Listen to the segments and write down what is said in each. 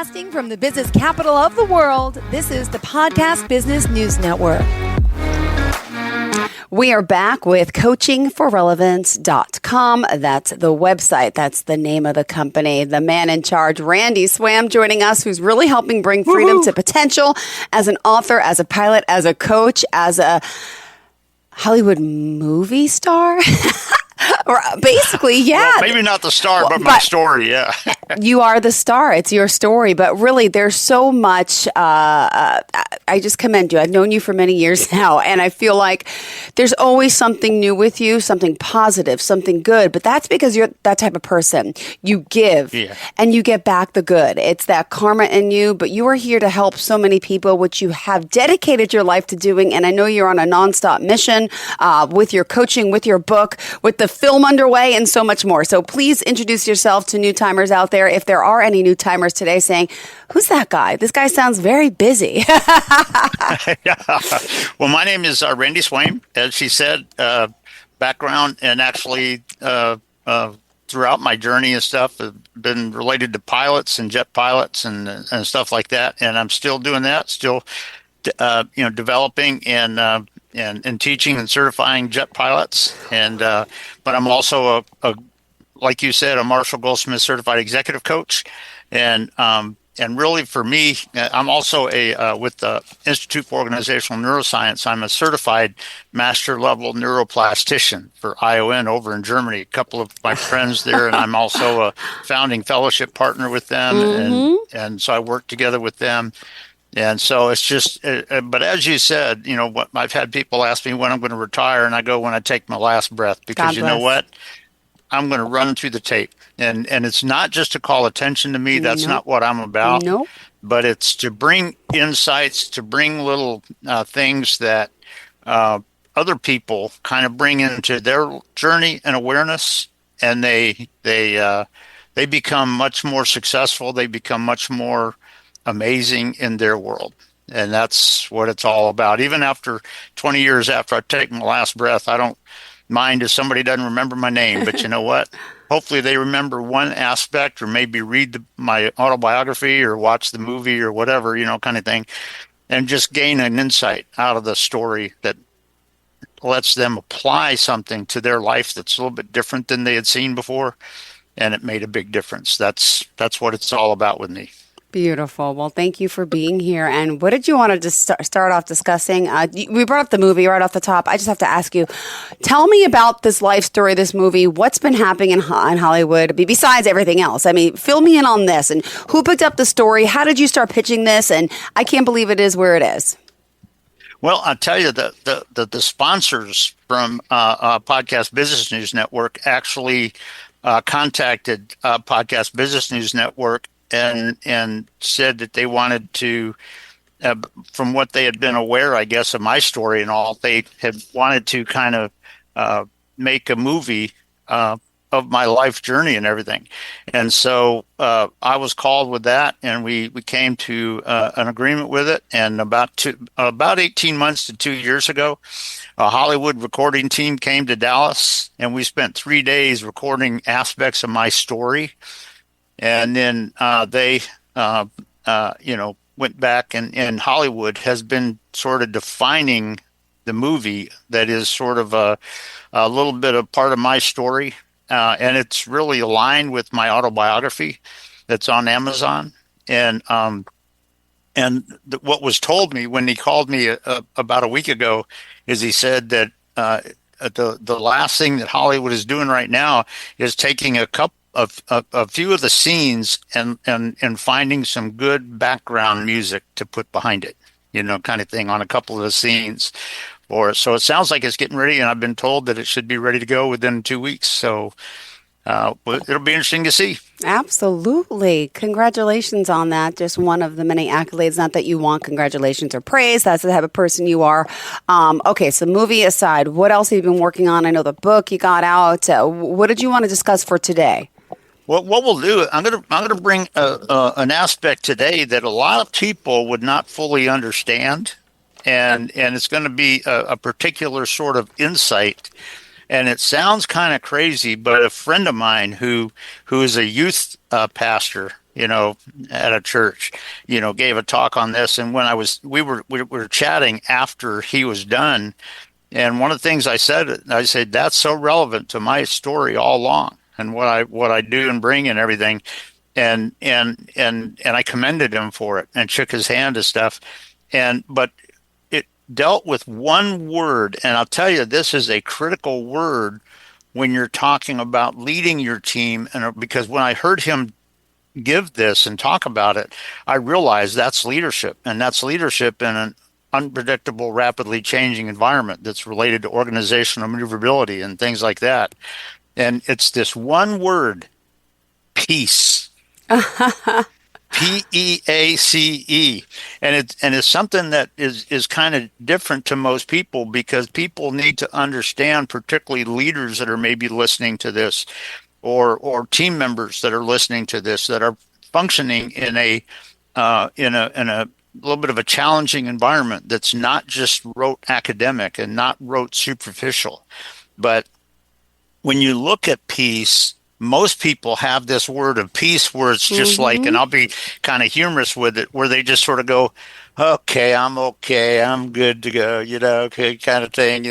Broadcasting from the business capital of the world, this is the Podcast Business News Network. We are back with coachingforrelevance.com. That's the website. That's the name of the company. The man in charge, Randy Swaim, joining us, who's really helping bring freedom to potential as an author, as a pilot, as a coach, as a Hollywood movie star. Or basically, yeah. Well, maybe not the star, but my story, yeah. You are the star. It's your story. But really, there's so much. I just commend you. I've known you for many years now, and I feel like there's always something new with you, something positive, something good. But that's because you're that type of person. You give, and you get back the good. It's that karma in you, but you are here to help so many people, which you have dedicated your life to doing. And I know you're on a nonstop mission with your coaching, with your book, with the film underway, and so much more. So please introduce yourself to new timers out there. If there are any new timers today saying, who's that guy? This guy sounds very busy. Yeah. Well, my name is Randy Swaim, as she said, background, and actually throughout my journey and stuff, have been related to pilots and jet pilots and stuff like that. And I'm still doing that, still, developing and teaching and certifying jet pilots. And but I'm also like you said, a Marshall Goldsmith certified executive coach. And really for me, I'm also with the Institute for Organizational Neuroscience, I'm a certified master level neuroplastician for ION over in Germany. A couple of my friends there, and I'm also a founding fellowship partner with them. And so I work together with them. And so it's just, but as you said, what I've had people ask me when I'm going to retire, and I go, when I take my last breath, because you know what? I'm going to run through the tape. And it's not just to call attention to me. That's not what I'm about. But it's to bring insights, to bring little things that other people kind of bring into their journey and awareness, and they become much more successful. They become much more amazing in their world. And that's what it's all about. Even after 20 years after I've taken my last breath, I don't mind if somebody doesn't remember my name. But you know what? Hopefully they remember one aspect, or maybe read my autobiography or watch the movie or whatever, kind of thing, and just gain an insight out of the story that lets them apply something to their life that's a little bit different than they had seen before. And it made a big difference. That's what it's all about with me. Beautiful. Well, thank you for being here. And what did you want to just start off discussing? We brought up the movie right off the top. I just have to ask you, tell me about this life story, this movie. What's been happening in Hollywood besides everything else? I mean, fill me in on this. And who picked up the story? How did you start pitching this? And I can't believe it is where it is. Well, I'll tell you that the sponsors from Podcast Business News Network actually contacted Podcast Business News Network and said that they wanted to, from what they had been aware, I guess, of my story and all, they had wanted to kind of make a movie of my life journey and everything. And so I was called with that, and we came to an agreement with it. And about 18 months to 2 years ago, a Hollywood recording team came to Dallas, and we spent 3 days recording aspects of my story. And then they, went back, and Hollywood has been sort of defining the movie that is sort of a little bit of part of my story. And it's really aligned with my autobiography that's on Amazon. And what was told me when he called me about a week ago is he said that the last thing that Hollywood is doing right now is taking a few of the scenes and finding some good background music to put behind it, kind of thing on a couple of the scenes for it. So it sounds like it's getting ready, and I've been told that it should be ready to go within 2 weeks. So it'll be interesting to see. Absolutely. Congratulations on that. Just one of the many accolades. Not that you want congratulations or praise. That's the type of person you are. Okay, so movie aside, what else have you been working on? I know the book you got out. What did you want to discuss for today? Well, what we'll do, I'm gonna bring an aspect today that a lot of people would not fully understand, and it's going to be a particular sort of insight. And it sounds kind of crazy, but a friend of mine who is a youth pastor at a church, gave a talk on this. And when we were chatting after he was done, and one of the things I said, that's so relevant to my story all along and what I do and bring and everything. And I commended him for it and shook his hand and stuff. But it dealt with one word, and I'll tell you, this is a critical word when you're talking about leading your team. And because when I heard him give this and talk about it, I realized that's leadership, and that's leadership in an unpredictable, rapidly changing environment that's related to organizational maneuverability and things like that. And it's this one word, peace. Peace. And it's something that is kind of different to most people, because people need to understand, particularly leaders that are maybe listening to this, or team members that are listening to this, that are functioning in a little bit of a challenging environment that's not just rote academic and not rote superficial. But when you look at peace, most people have this word of peace where it's just like, and I'll be kind of humorous with it, where they just sort of go, okay, I'm good to go, okay, kind of thing,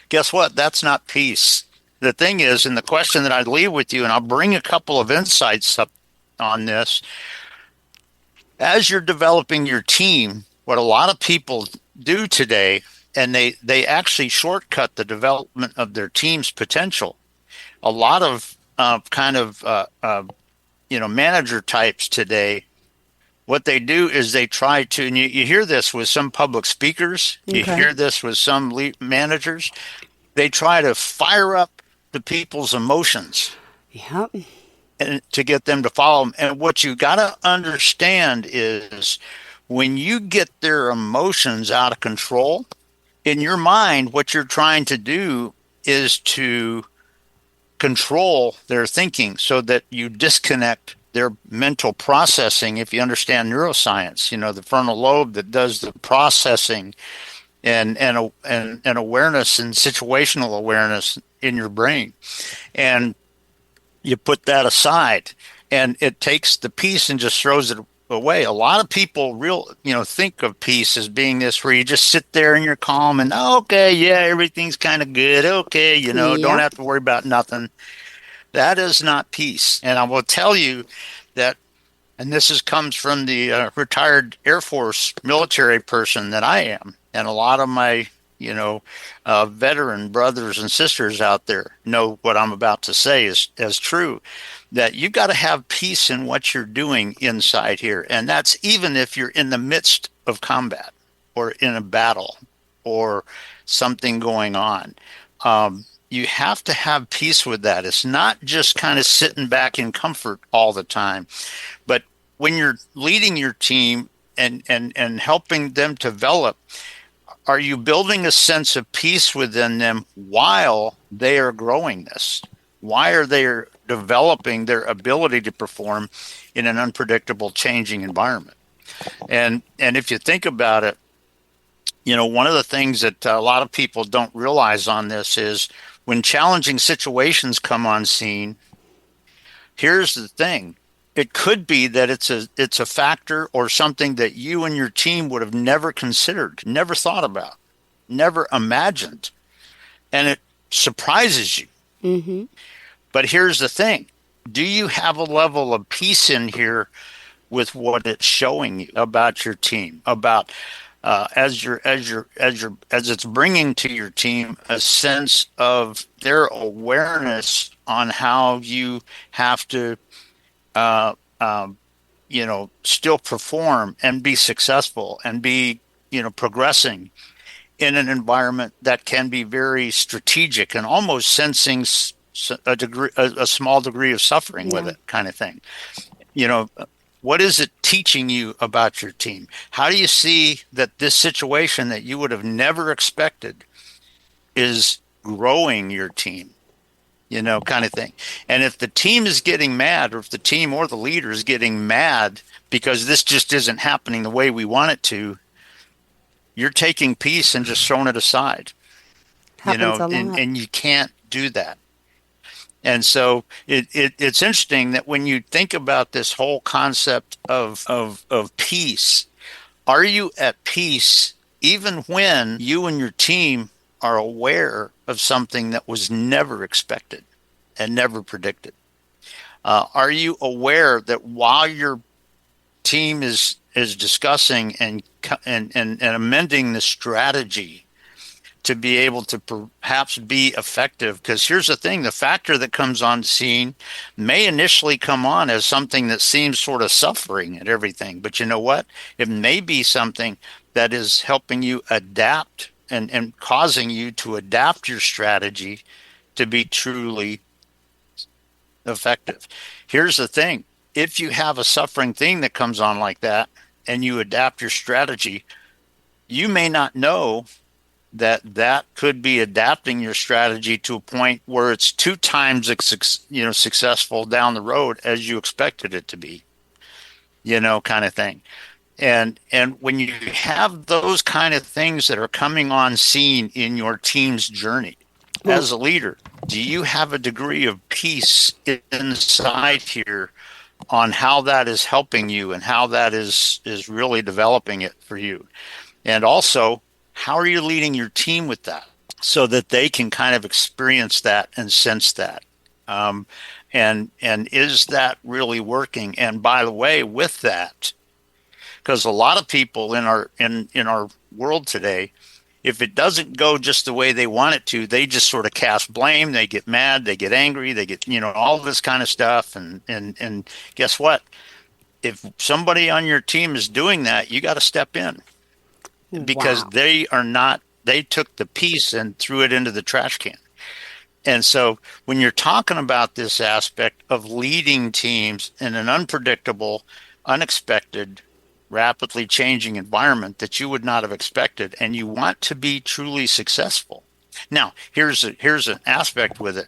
Guess what? That's not peace. The thing is, and the question that I'd leave with you, and I'll bring a couple of insights up on this, as you're developing your team, what a lot of people do today, and they actually shortcut the development of their team's potential. A lot of manager types today, what they do is they try to, and you hear this with some public speakers, you hear this with some managers, they try to fire up the people's emotions. Yep. And to get them to follow them. And what you got to understand is, when you get their emotions out of control, in your mind, what you're trying to do is to control their thinking so that you disconnect their mental processing. If you understand neuroscience, the frontal lobe that does the processing and awareness and situational awareness in your brain. And you put that aside, and it takes the peace and just throws it away. A lot of people think of peace as being this where you just sit there and you're calm and, okay, yeah, everything's kind of good. Okay, don't have to worry about nothing. That is not peace. And I will tell you that, and this comes from the retired Air Force military person that I am, and a lot of my veteran brothers and sisters out there know what I'm about to say is true, that you got to have peace in what you're doing inside here. And that's even if you're in the midst of combat or in a battle or something going on. You have to have peace with that. It's not just kind of sitting back in comfort all the time. But when you're leading your team and helping them develop, are you building a sense of peace within them while they are growing this? Why are they developing their ability to perform in an unpredictable, changing environment? And if you think about it, one of the things that a lot of people don't realize on this is, when challenging situations come on scene, here's the thing. It could be that it's a factor or something that you and your team would have never considered, never thought about, never imagined, and it surprises you. Mm-hmm. But here's the thing: do you have a level of peace in here with what it's showing you about your team, about as it's bringing to your team a sense of their awareness on how you have to still perform and be successful and be, progressing in an environment that can be very strategic and almost sensing a small degree of suffering with it, kind of thing. What is it teaching you about your team? How do you see that this situation that you would have never expected is growing your team? Kind of thing. And if the team is getting mad, or if the team or the leader is getting mad because this just isn't happening the way we want it to, you're taking peace and just throwing it aside. Happens a lot. And you can't do that. And so it's interesting that when you think about this whole concept of peace, are you at peace even when you and your team are aware of something that was never expected and never predicted? Are you aware that while your team is discussing and amending the strategy to be able to perhaps be effective? Because here's the thing, the factor that comes on scene may initially come on as something that seems sort of suffering and everything, but you know what? It may be something that is helping you adapt and causing you to adapt your strategy to be truly effective. Here's the thing, if you have a suffering thing that comes on like that and you adapt your strategy, you may not know that that could be adapting your strategy to a point where it's 2 times successful down the road as you expected it to be, kind of thing. And when you have those kind of things that are coming on scene in your team's journey as a leader, do you have a degree of peace inside here on how that is helping you and how that is really developing it for you? And also, how are you leading your team with that so that they can kind of experience that and sense that? And is that really working? And by the way, with that, because a lot of people in our world today, if it doesn't go just the way they want it to, they just sort of cast blame. They get mad, they get angry, they get all this kind of stuff. And guess what? If somebody on your team is doing that, you got to step in, because they took the piece and threw it into the trash can. And so when you're talking about this aspect of leading teams in an unpredictable, unexpected, rapidly changing environment that you would not have expected, and you want to be truly successful. Now, here's an aspect with it.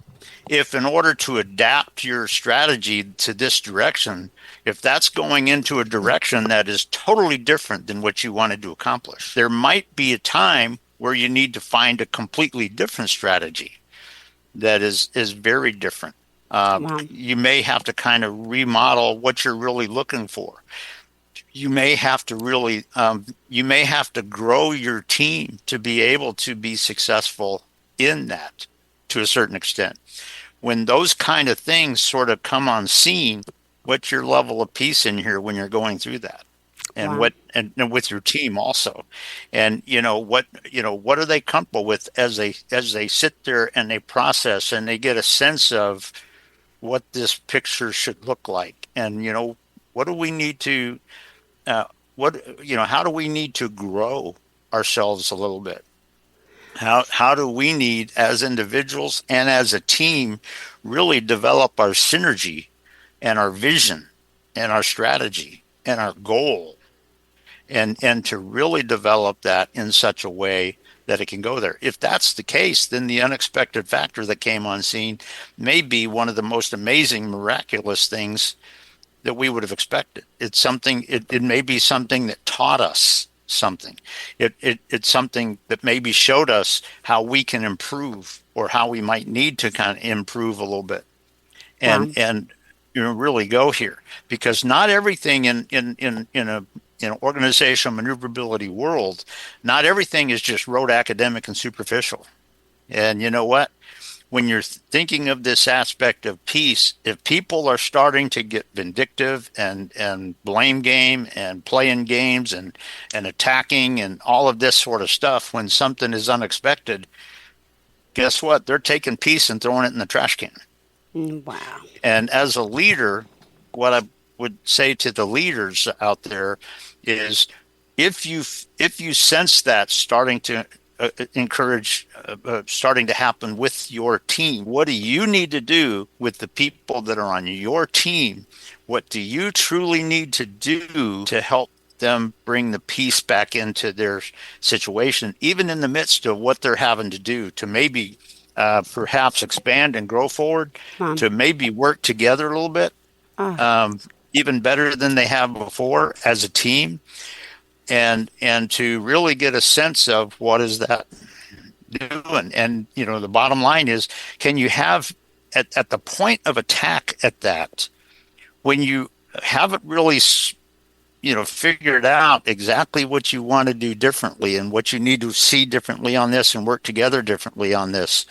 If in order to adapt your strategy to this direction, if that's going into a direction that is totally different than what you wanted to accomplish, there might be a time where you need to find a completely different strategy that is very different. You may have to kind of remodel what you're really looking for. You may have to grow your team to be able to be successful in that to a certain extent. When those kind of things sort of come on scene, what's your level of peace in here when you're going through that? And and with your team also, and what are they comfortable with as they sit there and they process and they get a sense of what this picture should look like, and what do we need to how do we need to grow ourselves a little bit? How do we need, as individuals and as a team, really develop our synergy and our vision and our strategy and our goal, and to really develop that in such a way that it can go there? If that's the case, then the unexpected factor that came on scene may be one of the most amazing, miraculous things that we would have expected. It's something. It may be something that taught us something. It's something that maybe showed us how we can improve, or how we might need to kind of improve a little bit, and really go here, because not everything in an organizational maneuverability world, not everything is just rote academic and superficial. And you know what? When you're thinking of this aspect of peace, if people are starting to get vindictive and blame game and playing games and attacking and all of this sort of stuff when something is unexpected, guess what? They're taking peace and throwing it in the trash can. Wow. And as a leader, what I would say to the leaders out there is, if you sense that starting to starting to happen with your team, what do you need to do with the people that are on your team? What do you truly need to do to help them bring the peace back into their situation, even in the midst of what they're having to do to maybe perhaps expand and grow forward, to maybe work together a little bit, even better than they have before as a team, and to really get a sense of what is that doing. And the bottom line is, can you have at the point of attack at that, when you haven't really, figured out exactly what you want to do differently and what you need to see differently on this and work together differently on this.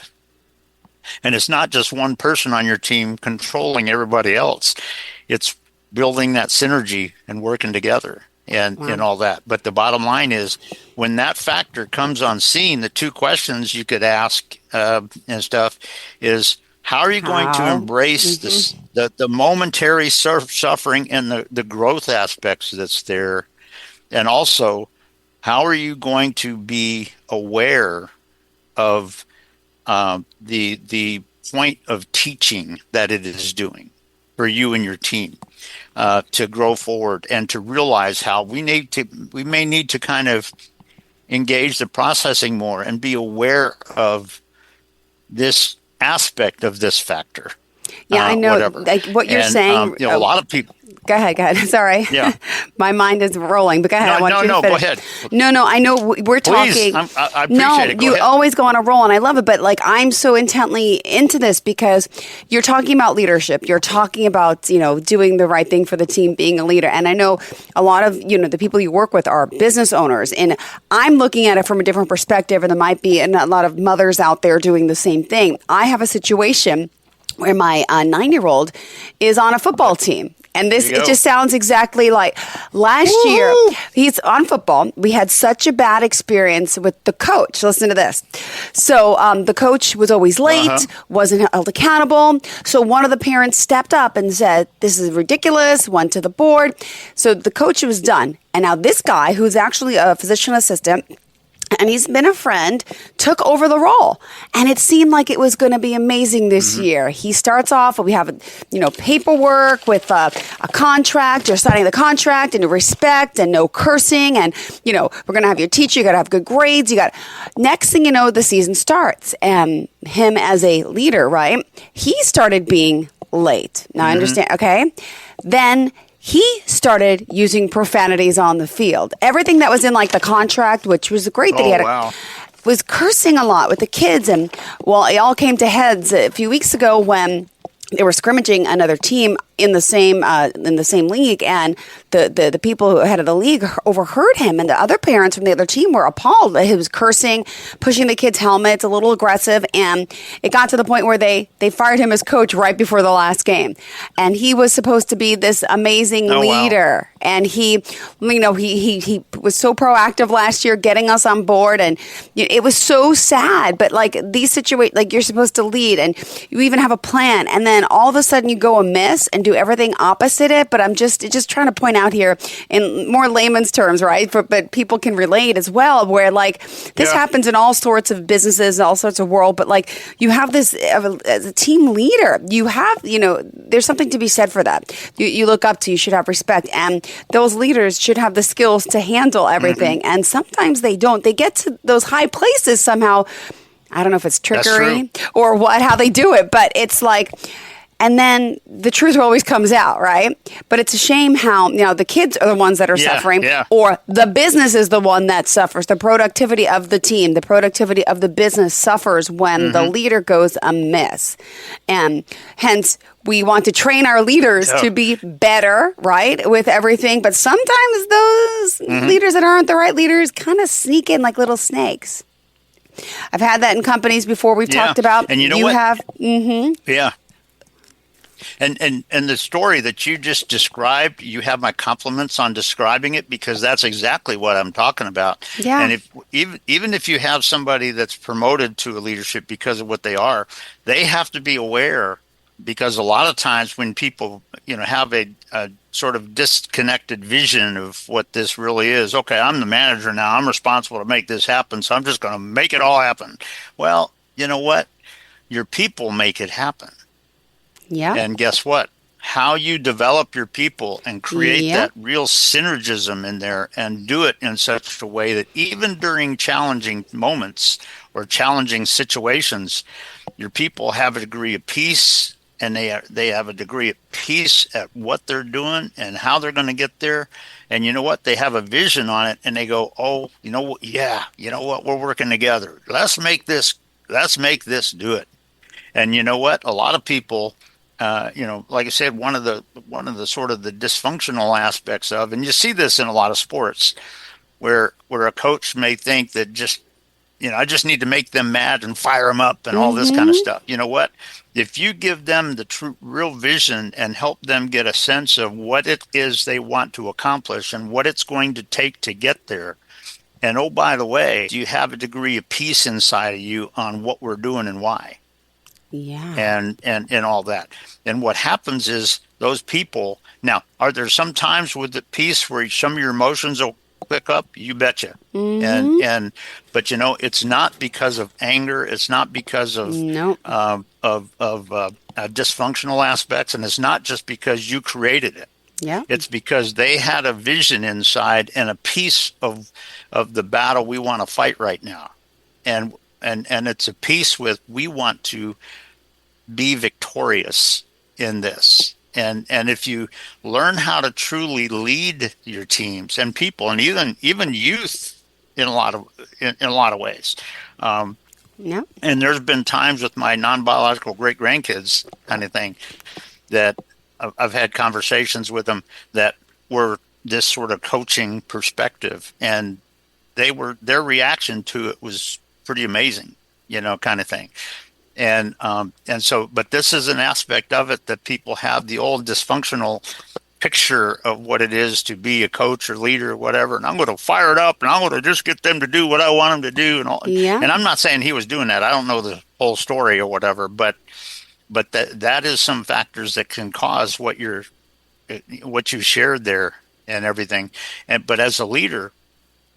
And it's not just one person on your team controlling everybody else. It's building that synergy and working together and all that. But the bottom line is, when that factor comes on scene, the two questions you could ask and stuff is, how are you going to embrace this, the momentary suffering and the growth aspects that's there? And also, how are you going to be aware of the point of teaching that it is doing for you and your team to grow forward, and to realize how we may need to kind of engage the processing more and be aware of this aspect of this factor. Yeah, I know. Whatever. Like what you're saying. A lot of people. Go ahead. Sorry. Yeah. My mind is rolling, but go ahead. I want you to finish. Go ahead. No, I know we're Please, talking. I appreciate it. Go you ahead. always go on a roll, and I love it. But like, I'm so intently into this because you're talking about leadership. You're talking about, doing the right thing for the team, being a leader. And I know a lot of, the people you work with are business owners, and I'm looking at it from a different perspective, and there might be a lot of mothers out there doing the same thing. I have a situation where my 9-year-old is on a football team. And it just sounds exactly like last year. He's on football. We had such a bad experience with the coach. Listen to this. So the coach was always late, wasn't held accountable. So one of the parents stepped up and said, "This is ridiculous," went to the board. So the coach was done. And now this guy, who's actually a physician assistant, and he's been a friend, took over the role. And it seemed like it was going to be amazing this year. He starts off, we have, paperwork with a contract. You're signing the contract, and respect and no cursing. And, we're going to have your teacher. You got to have good grades. Next thing you know, the season starts. And him as a leader, right? He started being late. Now I understand. Okay. Then he started using profanities on the field. Everything that was in like the contract, which was great that he had, was cursing a lot with the kids. And well, it all came to heads a few weeks ago when they were scrimmaging another team in the same league, and the people who head of the league overheard him, and the other parents from the other team were appalled. He was cursing, pushing the kids' helmets, a little aggressive, and it got to the point where they fired him as coach right before the last game. And he was supposed to be this amazing leader, and he was so proactive last year, getting us on board, and it was so sad. But like these situations, like you're supposed to lead, and you even have a plan, and then all of a sudden you go amiss and do everything opposite it. But I'm just trying to point out here in more layman's terms, right? But people can relate as well, where like this happens in all sorts of businesses, all sorts of world. But like you have this as a team leader, you have, there's something to be said for that. You look up to, you should have respect, and those leaders should have the skills to handle everything. And sometimes they don't. They get to those high places somehow. I don't know if it's trickery or how they do it, but it's like, and then the truth always comes out, right? But it's a shame how, the kids are the ones that are suffering, or the business is the one that suffers. The productivity of the team, the productivity of the business suffers when the leader goes amiss. And hence, we want to train our leaders to be better, right, with everything. But sometimes those leaders that aren't the right leaders kind of sneak in like little snakes. I've had that in companies before. We've talked about. And you know what? Have. Yeah. And the story that you just described, you have my compliments on describing it, because that's exactly what I'm talking about. Yeah. And even if you have somebody that's promoted to a leadership because of what they are, they have to be aware, because a lot of times when people, have a sort of disconnected vision of what this really is. Okay, I'm the manager now. I'm responsible to make this happen, so I'm just going to make it all happen. Well, you know what? Your people make it happen. Yeah. And guess what? How you develop your people and create that real synergism in there, and do it in such a way that even during challenging moments or challenging situations, your people have a degree of peace, and they have a degree of peace at what they're doing and how they're going to get there. And you know what? They have a vision on it, and they go, oh, you know what? Yeah, you know what? We're working together. Let's make this do it. And you know what? A lot of people, like I said, one of the sort of the dysfunctional aspects of, and you see this in a lot of sports, where a coach may think that just, I just need to make them mad and fire them up and all this kind of Mm-hmm. stuff. You know what? If you give them the true, real vision and help them get a sense of what it is they want to accomplish and what it's going to take to get there, and oh, by the way, you have a degree of peace inside of you on what we're doing and why, Yeah. and all that. And what happens is those people now, are there some times with the peace where some of your emotions will pick up? You betcha. And Mm-hmm. and but it's not because of anger. It's not because of Nope. dysfunctional aspects, and it's not just because you created it. Yep. It's because they had a vision inside and a piece of the battle we want to fight right now, and and it's a piece with, we want to be victorious in this. And if you learn how to truly lead your teams and people, and even youth, in a lot of ways. Um, Yep. and there's been times with my non-biological great grandkids kind of thing that I've had conversations with them that were this sort of coaching perspective, and their reaction to it was pretty amazing, kind of thing. And so, but this is an aspect of it that people have the old dysfunctional picture of what it is to be a coach or leader or whatever. And I'm going to fire it up and I'm going to just get them to do what I want them to do and all. Yeah. And I'm not saying he was doing that. I don't know the whole story or whatever, but that is some factors that can cause what you shared there and everything. But as a leader,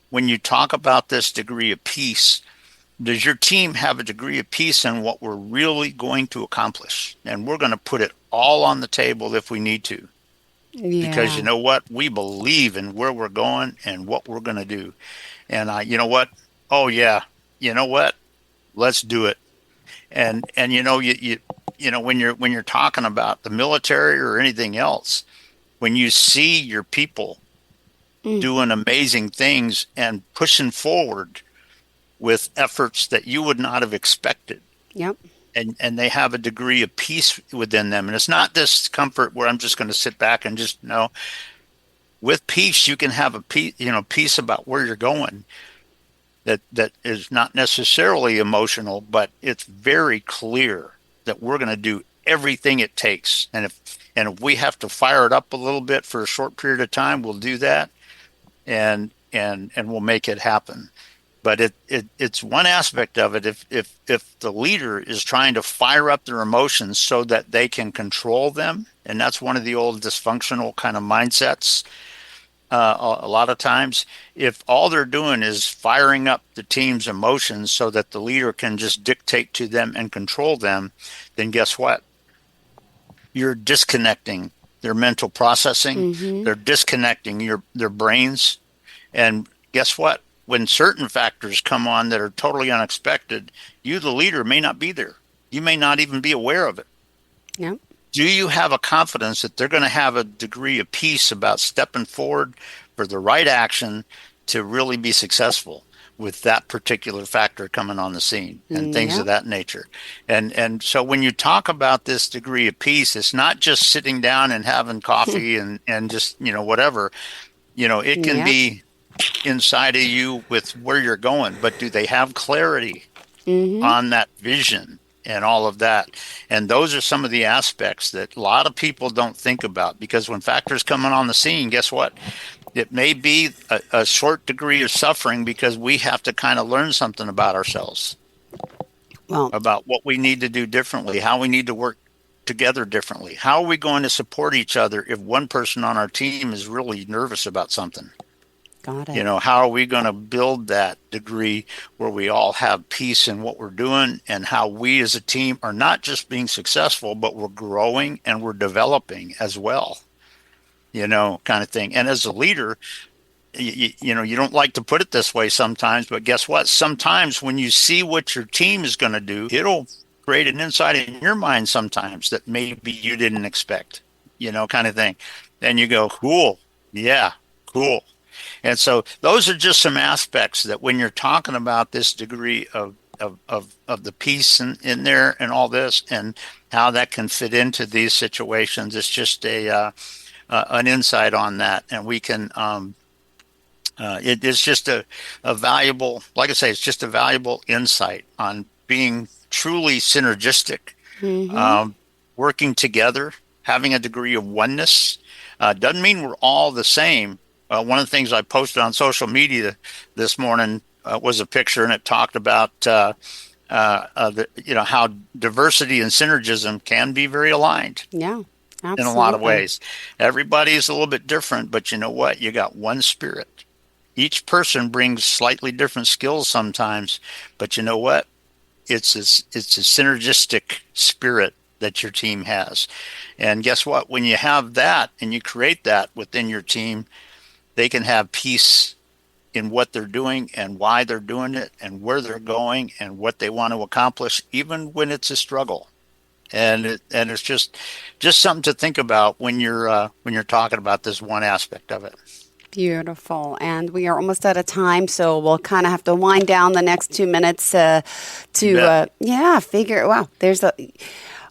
when you talk about this degree of peace, does your team have a degree of peace in what we're really going to accomplish? And we're going to put it all on the table if we need to, because you Yeah. know what? We believe in where we're going and what we're going to do. And you know what? Oh yeah, you know what? Let's do it. And when you're talking about the military or anything else, when you see your people Mm. doing amazing things and pushing forward with efforts that you would not have expected, Yep. and they have a degree of peace within them, and it's not this comfort where I'm just going to sit back and just with peace you can have a peace about where you're going, that is not necessarily emotional, but it's very clear that we're going to do everything it takes, and if we have to fire it up a little bit for a short period of time, we'll do that, and we'll make it happen. But it's one aspect of it. If the leader is trying to fire up their emotions so that they can control them, and that's one of the old dysfunctional kind of mindsets. A lot of times, if all they're doing is firing up the team's emotions so that the leader can just dictate to them and control them, then guess what? You're disconnecting their mental processing. Mm-hmm. They're disconnecting their brains. And guess what? When certain factors come on that are totally unexpected, you, the leader, may not be there. You may not even be aware of it. Yep. Do you have a confidence that they're going to have a degree of peace about stepping forward for the right action to really be successful with that particular factor coming on the scene and things of Yep. that nature? And so when you talk about this degree of peace, it's not just sitting down and having coffee and just, whatever. It can Yep. be inside of you with where you're going, but do they have clarity Mm-hmm. on that vision and all of that? And those are some of the aspects that a lot of people don't think about, because when factors coming on the scene, guess what? It may be a short degree of suffering because we have to kind of learn something about ourselves, Well, about what we need to do differently, how we need to work together differently. How are we going to support each other if one person on our team is really nervous about something? got it. How are we going to build that degree where we all have peace in what we're doing, and how we as a team are not just being successful, but we're growing and we're developing as well, kind of thing. And as a leader, you don't like to put it this way sometimes, but guess what? Sometimes when you see what your team is going to do, it'll create an insight in your mind sometimes that maybe you didn't expect, kind of thing. And you go, cool. Yeah, cool. And so those are just some aspects that when you're talking about this degree of of the peace in there and all this, and how that can fit into these situations. It's just an insight on that, and we can. It is just a valuable, like I say, it's just a valuable insight on being truly synergistic, working together, having a degree of oneness. Doesn't mean we're all the same. One of the things I posted on social media this morning was a picture, and it talked about how diversity and synergism can be very aligned. Yeah, absolutely. In a lot of ways. Everybody's a little bit different, but you know what? You got one spirit. Each person brings slightly different skills sometimes, but you know what? It's a synergistic spirit that your team has. And guess what? When you have that and you create that within your team, they can have peace in what they're doing and why they're doing it and where they're going and what they want to accomplish, even when it's a struggle. And it's just something to think about when you're talking about this one aspect of it. Beautiful. And we are almost out of time, so we'll kind of have to wind down the next 2 minutes figure. Wow, there's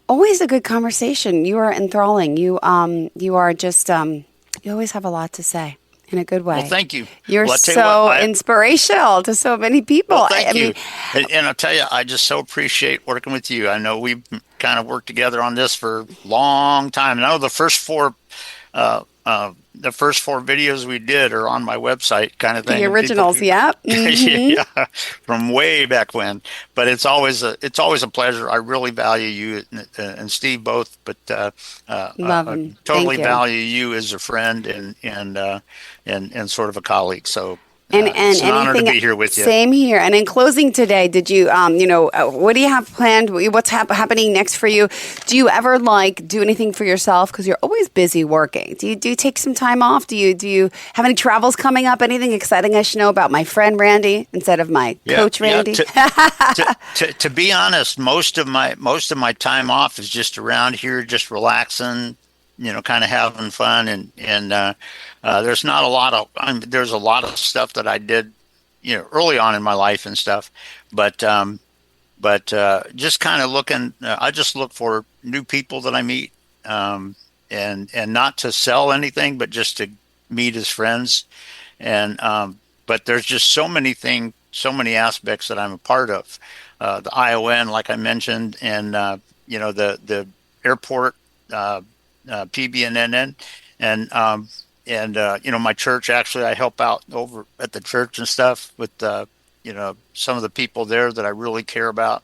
always a good conversation. You are enthralling. You are just you always have a lot to say in a good way. Well, thank you. You're inspirational to so many people. Well, thank you. And I'll tell you, I just so appreciate working with you. I know we've kind of worked together on this for a long time. And I know the first four videos we did are on my website, kind of thing. The originals, yeah. Mm-hmm. Yeah, from way back when. But it's always a pleasure. I really value you and Steve both, but love him. Totally value you as a friend and sort of a colleague. So. It's an honor to be here with you. Same here. And in closing today, did you, what do you have planned? What's happening next for you? Do you ever do anything for yourself? Because you're always busy working. Do you take some time off? Do you have any travels coming up? Anything exciting I should know about my friend Randy instead of my coach Randy? To be honest, most of my time off is just around here, just relaxing. Kind of having fun, and there's not a lot of. There's a lot of stuff that I did, early on in my life and stuff, but just kind of looking. I just look for new people that I meet, and not to sell anything, but just to meet as friends, and but there's just so many aspects that I'm a part of, the ION, like I mentioned, and the airport. PBNN and my church. Actually, I help out over at the church and stuff with some of the people there that I really care about,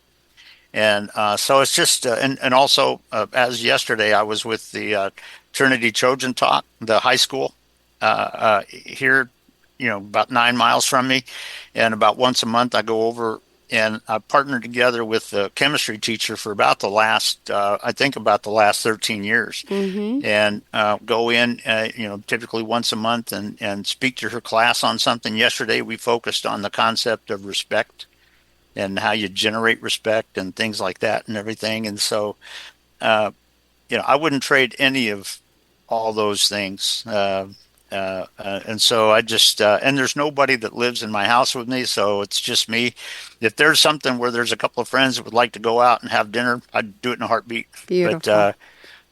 and so it's just and also as yesterday I was with the Trinity Trojan Talk, the high school here, about 9 miles from me, and about once a month I go over. And I partnered together with the chemistry teacher for about the last 13 years, and go in, typically once a month and speak to her class on something. Yesterday, we focused on the concept of respect and how you generate respect and things like that and everything. And so, I wouldn't trade any of all those things. And so I just, and there's nobody that lives in my house with me, so it's just me. If there's something where there's a couple of friends that would like to go out and have dinner, I'd do it in a heartbeat. Beautiful.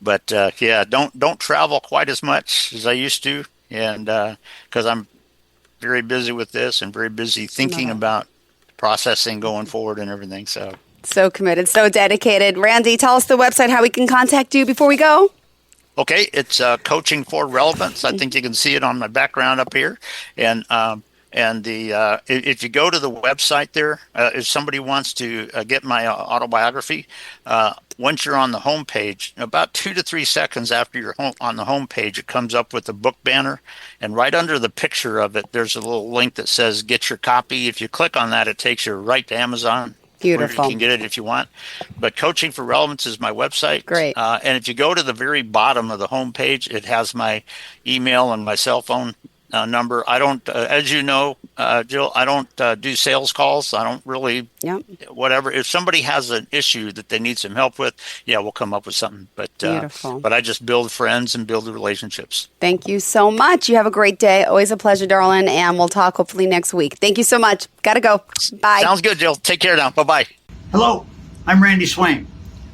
But don't travel quite as much as I used to, and because I'm very busy with this and very busy thinking about processing going forward and everything. So committed, so dedicated. Randy, tell us the website, how we can contact you before we go. Okay, it's Coaching for Relevance. I think you can see it on my background up here, and if you go to the website there, if somebody wants to get my autobiography, once you're on the home page, about 2 to 3 seconds after you're on the home page, it comes up with a book banner, and right under the picture of it, there's a little link that says "Get your copy." If you click on that, it takes you right to Amazon. Beautiful. You can get it if you want. But Coaching for Relevance is my website. Great. And if you go to the very bottom of the homepage, it has my email and my cell phone number. I don't, as you know, Jill, I don't do sales calls. I don't really, whatever. If somebody has an issue that they need some help with, we'll come up with something. But I just build friends and build the relationships. Thank you so much. You have a great day. Always a pleasure, darling. And we'll talk hopefully next week. Thank you so much. Got to go. Bye. Sounds good, Jill. Take care now. Bye-bye. Hello, I'm Randy Swaim.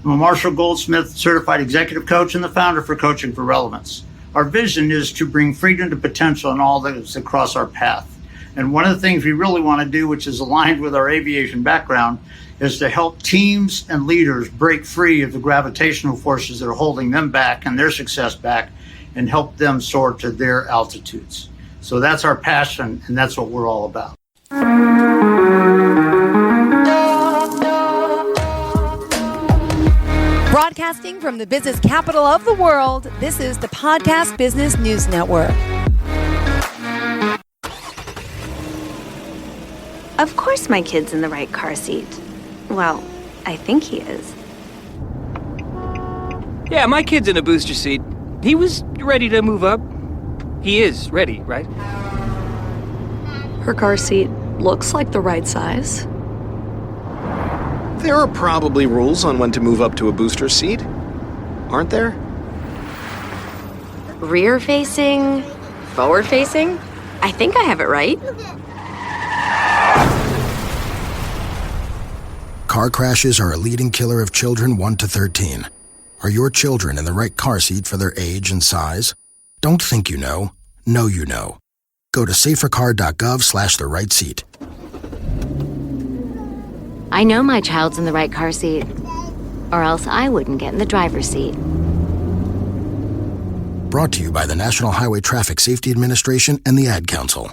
I'm a Marshall Goldsmith certified executive coach and the founder for Coaching for Relevance. Our vision is to bring freedom to potential in all that is across our path. And one of the things we really want to do, which is aligned with our aviation background, is to help teams and leaders break free of the gravitational forces that are holding them back and their success back and help them soar to their altitudes. So that's our passion, and that's what we're all about. Broadcasting from the business capital of the world, this is the Podcast Business News Network. Of course my kid's in the right car seat. Well, I think he is. Yeah, my kid's in a booster seat. He was ready to move up. He is ready, right? Her car seat looks like the right size. There are probably rules on when to move up to a booster seat, aren't there? Rear facing, forward facing. I think I have it right. Car crashes are a leading killer of children 1 to 13. Are your children in the right car seat for their age and size? Don't think you know you know. Go to safercar.gov/the right seat. I know my child's in the right car seat, or else I wouldn't get in the driver's seat. Brought to you by the National Highway Traffic Safety Administration and the Ad Council.